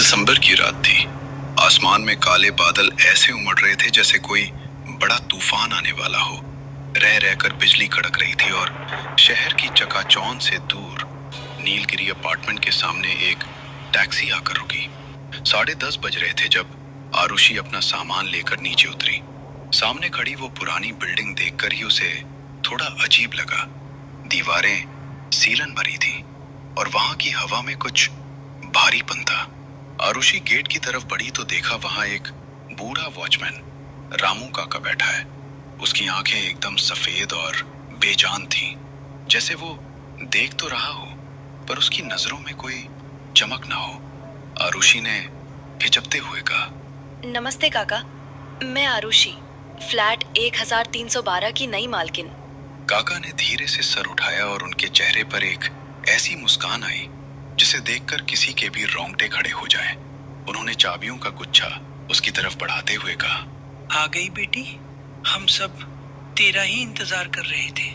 दिसंबर की रात थी। आसमान में काले बादल ऐसे उमड़ रहे थे जैसे कोई बड़ा तूफान आने वाला हो। रह रहकर बिजली कड़क रही थी और शहर की चकाचौंध से दूर नीलगिरी अपार्टमेंट के सामने एक टैक्सी आकर रुकी। 10:30 बज रहे थे जब आरुषि अपना सामान लेकर नीचे उतरी। सामने खड़ी वो पुरानी बिल्डिंग देखकर ही उसे थोड़ा अजीब लगा। दीवारें सीलन भरी थी और वहां की हवा में कुछ भारीपन था। आरुषि गेट की तरफ बढ़ी तो देखा वहां एक बूढ़ा वॉचमैन रामू काका बैठा है। उसकी आंखें एकदम सफेद और बेजान थीं, जैसे वो देख तो रहा हो पर उसकी नजरों में कोई चमक ना हो। आरुषि ने हिचकते हुए कहा, नमस्ते काका, मैं आरुषि, फ्लैट 1312 की नई मालकिन। काका ने धीरे से सर उठाया और उनके चेहरे पर एक ऐसी मुस्कान आई जिसे देखकर किसी के भी रोंगटे खड़े हो जाएं। उन्होंने चाबियों का गुच्छा उसकी तरफ बढ़ाते हुए कहा, आ गई बेटी, हम सब तेरा ही इंतजार कर रहे थे।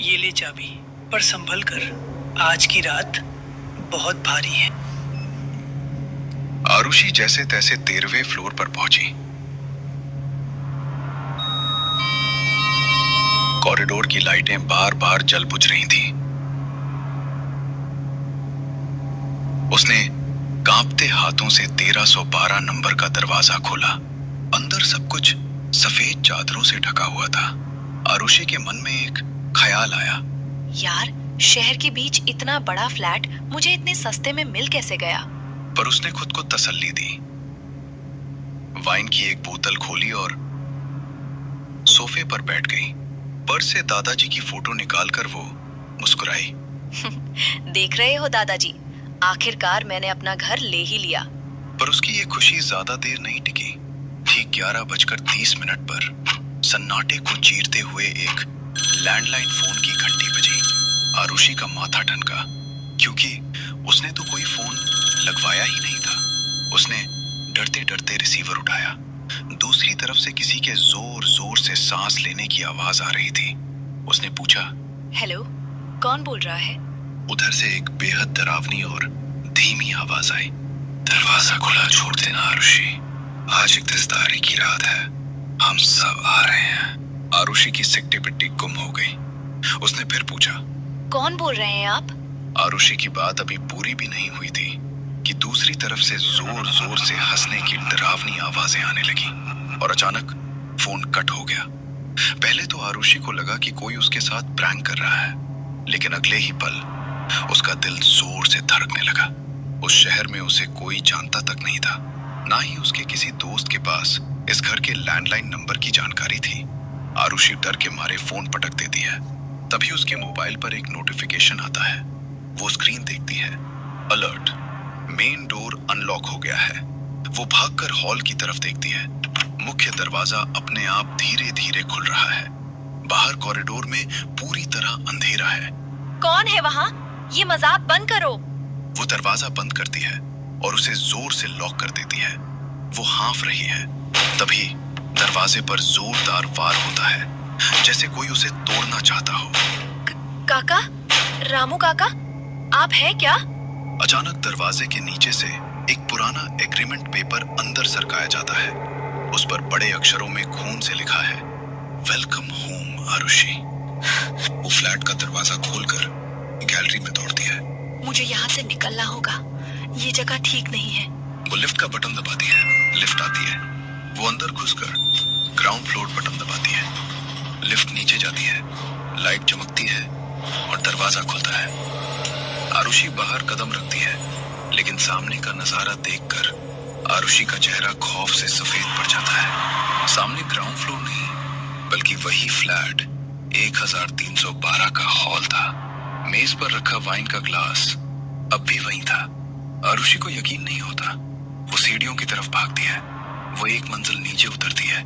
ये ले चाबी, पर संभल कर, आज की रात बहुत भारी है। आरुषि जैसे तैसे 13वें फ्लोर पर पहुंची। कॉरिडोर की लाइटें बार बार जल बुझ रही थीं। उसने कांपते हाथों से 1312 नंबर का दरवाजा खोला। अंदर सब कुछ सफेद चादरों से ढका हुआ था। आरुषि के मन में एक ख्याल आया, यार, शहर के बीच इतना बड़ा फ्लैट मुझे इतने सस्ते में मिल कैसे गया? पर उसने खुद को तसल्ली दी। वाइन की एक बोतल खोली और सोफे पर बैठ गई। पर्स से दादाजी की फोटो निकालकर वो मुस्कुराई। देख रहे हो दादाजी, आखिरकार मैंने अपना घर ले ही लिया। पर उसकी ये खुशी ज्यादा देर नहीं टिकी। ठीक 11:30 पर सन्नाटे को चीरते हुए एक लैंडलाइन फोन की घंटी बजी। आरुषि का माथा ठनका, क्योंकि उसने तो कोई फोन लगवाया ही नहीं था। उसने डरते डरते रिसीवर उठाया। दूसरी तरफ से किसी के जोर जोर से सांस लेने की आवाज आ रही थी। उसने पूछा, हेलो, कौन बोल रहा है? उधर से एक बेहद डरावनी और धीमी आवाज आई, दरवाजा खुला छोड़ देना आरुषि, आज 31 तारीख की रात है, हम सब आ रहे हैं। आरुषि की सिकटी पिट्टी गुम हो गई। उसने फिर पूछा, कौन बोल रहे हैं आप? आरुषि की बात अभी पूरी भी नहीं हुई थी कि दूसरी तरफ से जोर जोर से हंसने की डरावनी आवाजें आने लगी और अचानक फोन कट हो गया। पहले तो आरुषि को लगा कि कोई उसके साथ प्रैंक कर रहा है, लेकिन अगले ही पल उसका दिल जोर से धड़कने लगा। उस शहर में उसे कोई जानता तक नहीं था, ना ही उसके किसी दोस्त के पास इस घर के लैंडलाइन नंबर की जानकारी थी। आरुषि डर के मारे फोन पटक देती है। तभी उसके मोबाइल पर एक नोटिफिकेशन आता है। वो स्क्रीन देखती है, अलर्ट, मेन डोर अनलॉक हो गया है। वो भागकर हॉल की तरफ देखती है। मुख्य दरवाजा अपने आप धीरे धीरे खुल रहा है। बाहर कॉरिडोर में पूरी तरह अंधेरा है। कौन है वहाँ? ये मजाक बंद करो। वो दरवाजा बंद करती है और उसे जोर से लॉक कर देती है। वो हाँफ रही है। तभी दरवाजे पर जोरदार वार होता है, जैसे कोई उसे तोड़ना चाहता हो। काका, रामू काका, आप हैं क्या? अचानक दरवाजे के नीचे से एक पुराना एग्रीमेंट पेपर अंदर सरकाया जाता है। उस पर बड़े अक्षरों में खून से लिखा है, वेलकम होम आरुषि। वो फ्लैट का दरवाजा खोलकर गैलरी में दौड़ती है। मुझे यहाँ से निकलना होगा, ये जगह ठीक नहीं है। वो लिफ्ट का बटन दबाती है, लिफ्ट आती है। वो अंदर घुसकर ग्राउंड फ्लोर बटन दबाती है। लिफ्ट नीचे जाती है, लाइट चमकती है और दरवाजा खुलता है। आरुषि बाहर कदम रखती है, लेकिन सामने का नजारा देखकर आरुषि का चेहरा खौफ से सफेद पड़ जाता है। सामने ग्राउंड फ्लोर नहीं, बल्कि वही फ्लैट 1312 का हॉल था। मेज पर रखा वाइन का ग्लास अब भी वहीं था। आरुषि को यकीन नहीं होता। वो सीढ़ियों की तरफ भागती है। वो एक मंजिल नीचे उतरती है,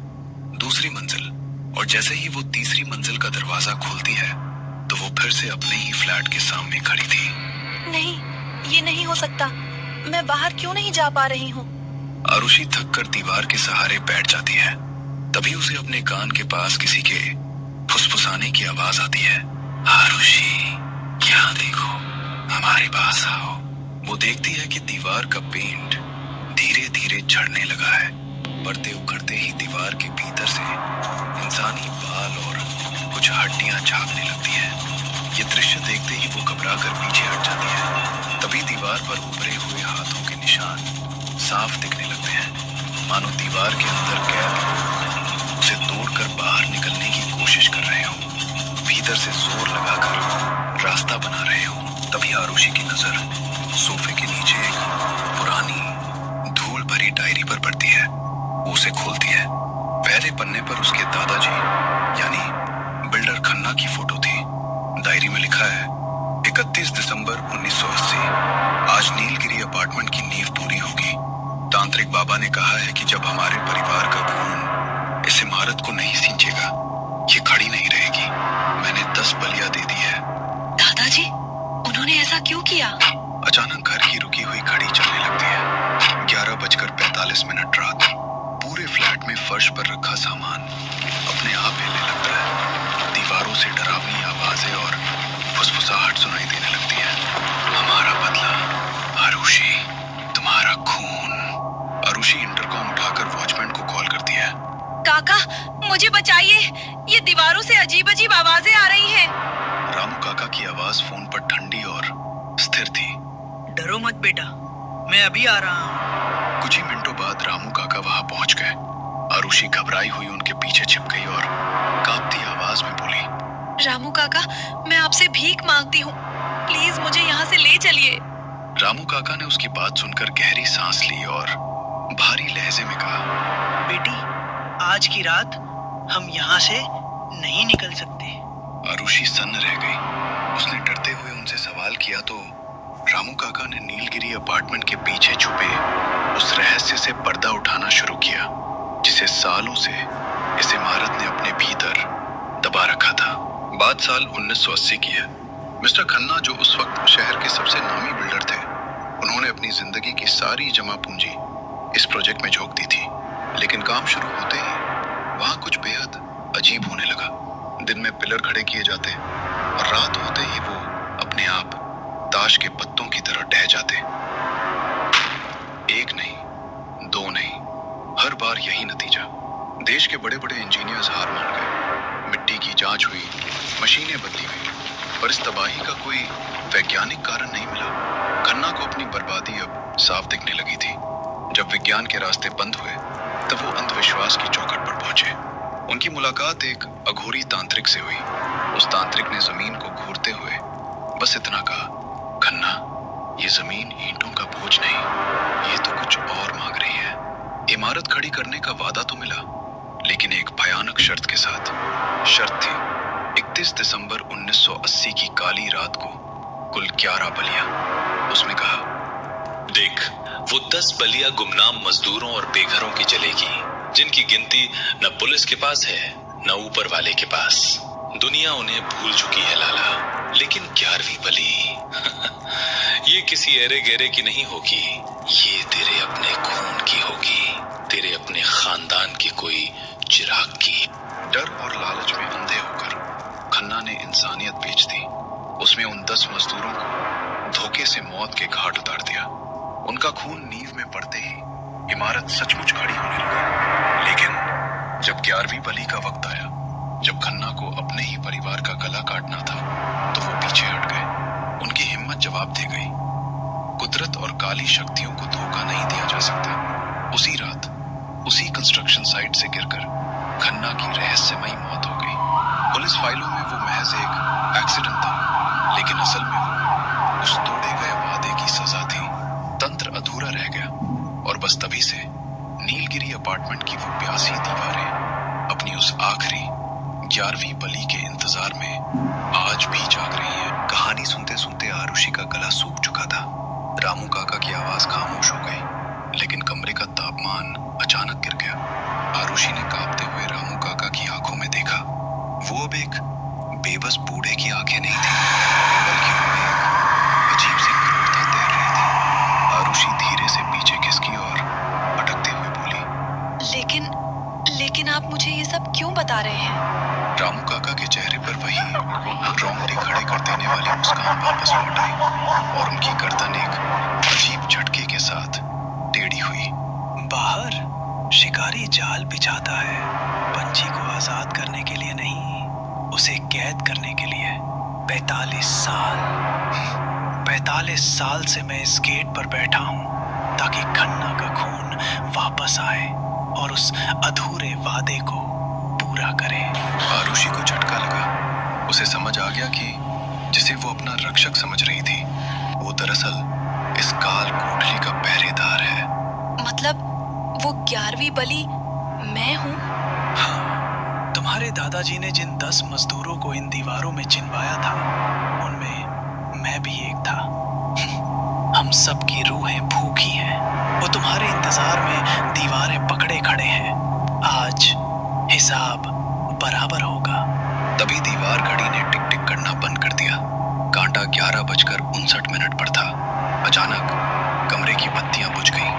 दूसरी मंजिल, और जैसे ही वो तीसरी मंजिल का दरवाजा खोलती है तो वो फिर से अपने ही फ्लैट के सामने खड़ी थी। नहीं, ये नहीं हो सकता। मैं बाहर क्यों नहीं जा पा रही हूँ? आरुषि थककर दीवार के सहारे बैठ जाती है। तभी उसे अपने कान के पास किसी के फुसफुसाने की आवाज आती है, आरुषि, यहाँ देखो, हमारे पास आओ। वो देखती है कि दीवार का पेंट झड़ने लगा है। पर्दे उखड़ते ही दीवार के भीतर से इंसानी बाल और कुछ हड्डियां झांकने लगती हैं। ये दृश्य देखते ही वो घबरा कर पीछे हट जाती है। तभी दीवार पर उभरे हुए हाथों के निशान साफ दिखने लगते हैं, मानो दीवार के अंदर कैद लोग उसे तोड़कर बाहर निकलने की कोशिश कर रहे हों, भीतर से जोर लगाकर रास्ता बना रहे हों। तभी आरुषि की नजर सोफे के नीचे एक पुरानी धूल भरी डायरी पर पड़ती है। वो उसे खोलती है। पहले पन्ने पर उसके दादाजी यानी बिल्डर खन्ना की फोटो थी। डायरी में लिखा है 31 दिसंबर 1980, आज नीलगिरी अपार्टमेंट की नींव पूरी होगी। तांत्रिक बाबा ने कहा है कि जब हमारे परिवार का खून इस इमारत को नहीं सींचेगा, ये खड़ी नहीं रहेगी। मैंने 10 बलियां दे दी है। दादाजी, उन्होंने ऐसा क्यों किया? अचानक घर की रुकी हुई घड़ी चलने लगती है। 11:45 रात। पूरे फ्लैट में फर्श पर रखा सामान अपने आप हिलने लगता है। दीवारों से डरावनी आवाजें और फुसफुसाहट सुनाई देने लगती है। हमारा बदला, आरुषि, तुम्हारा खून। आरुषि इंटरकॉम उठाकर वॉचमैन को कॉल करती है। काका, मुझे बचाइए, ये दीवारों से अजीब अजीब आवाजें आ रही हैं। रामू काका की आवाज फोन पर ठंडी और स्थिर थी। डरो मत बेटा, मैं अभी आ रहा हूँ। कुछ ही मिनटों बाद रामू काका वहां पहुंच गए। आरुषि घबराई हुई उनके पीछे छिप गई और कांपती आवाज में बोली, रामू काका, मैं आपसे भीख मांगती हूँ, प्लीज मुझे यहाँ से ले चलिए। रामू काका ने उसकी बात सुनकर गहरी सांस ली और भारी लहजे में कहा, बेटी, आज की रात हम यहाँ से नहीं निकल सकते। आरुषि सन्न रह गई। उसने डरते हुए उनसे सवाल किया तो रामू काका ने नीलगिरी अपार्टमेंट के पीछे छुपे उस रहस्य से पर्दा उठाना शुरू किया जिसे सालों से इस इमारत ने अपने भीतर दबा रखा था। बात साल 1980 की है। मिस्टर खन्ना, जो उस वक्त शहर के सबसे नामी बिल्डर थे, उन्होंने अपनी जिंदगी की सारी जमा पूंजी इस प्रोजेक्ट में झोंक दी थी। लेकिन काम शुरू होते ही वहां कुछ बेहद अजीब होने लगा। दिन में पिलर खड़े किए जाते और रात होते ही वो अपने आप ताश के पत्तों की तरह ढह जाते। एक नहीं, दो नहीं, हर बार यही नतीजा। देश के बड़े बड़े इंजीनियर्स हार मान गए। मिट्टी की जांच हुई, मशीनें बदली गई, पर इस तबाही का कोई वैज्ञानिक कारण नहीं मिला। खन्ना को अपनी बर्बादी अब साफ दिखने लगी थी। जब विज्ञान के रास्ते बंद हुए तब वो अंधविश्वास की चौखट पर पहुंचे। उनकी मुलाकात एक अघोरी तांत्रिक से हुई। उस तांत्रिक ने जमीन को घूरते हुए बस इतना कहा, खन्ना, ये जमीन ईंटों का बोझ नहीं, ये तो कुछ और मांग रही है। इमारत खड़ी करने का वादा तो मिला, लेकिन एक भयानक शर्त के साथ। शर्त थी 31 दिसंबर 1980 की काली रात को कुल 11 बलियां। उसमें कहा, देख, वो 10 बलियां गुमनाम मजदूरों और बेघरों की जलेगी, जिनकी गिनती न पुलिस के पास है न ऊपर वाले के पास। दुनिया उन्हें भूल चुकी है लाला, लेकिन 11वीं बलि ये किसी एरे गहरे की नहीं होगी, ये तेरे अपने खून की होगी, तेरे अपने खानदान की कोई चिराग की। डर और लालच में अंधे होकर खन्ना ने इंसानियत बेच दी। उसमें उन 10 मजदूरों को धोखे से मौत के घाट उतार दिया। उनका खून नींव में पड़ते ही इमारत सचमुच खड़ी होने लगी। लेकिन जब 11वीं बलि का वक्त आया, जब खन्ना को अपने ही परिवार का गला काटना था, तो वो पीछे हट गए। उनकी हिम्मत जवाब दे गई। कुदरत और काली शक्तियों को धोखा नहीं दिया जा सकता। उसी रात उसी कंस्ट्रक्शन साइट से गिरकर खन्ना की रहस्यमयी मौत हो गई। पुलिस फाइलों में वो महज एक एक्सीडेंट था, लेकिन असल में वो उस तोड़े गए वादे की सजा थी। तंत्र अधूरा रह गया और बस तभी से नीलगिरी अपार्टमेंट की वो प्यासी दीवारें अपनी उस आखिरी 11वीं बलि के इंतजार में आज भी जाग रही हैं। कहानी सुनते सुनते आरुषि का गला सूख चुका था। रामू काका की आवाज खामोश हो गई, लेकिन कमरे का तापमान अचानक गिर गया। आरुषि ने कांपते हुए रामू काका की आंखों में देखा। वो अब एक बेबस बूढ़े की आंखें नहीं थी, बल्कि उनमें एक अजीब सी क्रूरता तैर रही थी। आरुषि धीरे से पीछे खिसकी और अटकते हुए बोली, लेकिन आप मुझे ये सब क्यों बता रहे हैं? रामू काका के चेहरे पर वही रोंगटे खड़े कर देने वाली मुस्कान वापस लौट आई और उनकी गर्दन एक अजीब झटके के साथ टेढ़ी हुई। बाहर शिकारी जाल बिछाता है पंछी को आजाद करने के लिए नहीं, उसे कैद करने के लिए। 45 साल से मैं इस गेट पर बैठा हूं ताकि खन्ना का खून वापस आए और उस अधूरे वादे को पूरा करे। आरुषि को झटका लगा। उसे समझ आ गया कि जिसे वो अपना रक्षक समझ रही थी वो दरअसल इस काल कोठरी का पहरेदार है। मतलब वो 11वीं बलि मैं हूँ? हाँ, तुम्हारे दादाजी ने जिन 10 मजदूरों को इन दीवारों में चिनवाया था उनमें मैं भी एक था। हम सब की रूहें भूखी हैं, वो तुम्हारे इंतजार में दीवारें पकड़े खड़े हैं। आज हिसाब बराबर होगा। तभी दीवार घड़ी ने टिक टिक करना बंद कर दिया। कांटा 11:59 पर था। अचानक कमरे की बत्तियां बुझ गईं।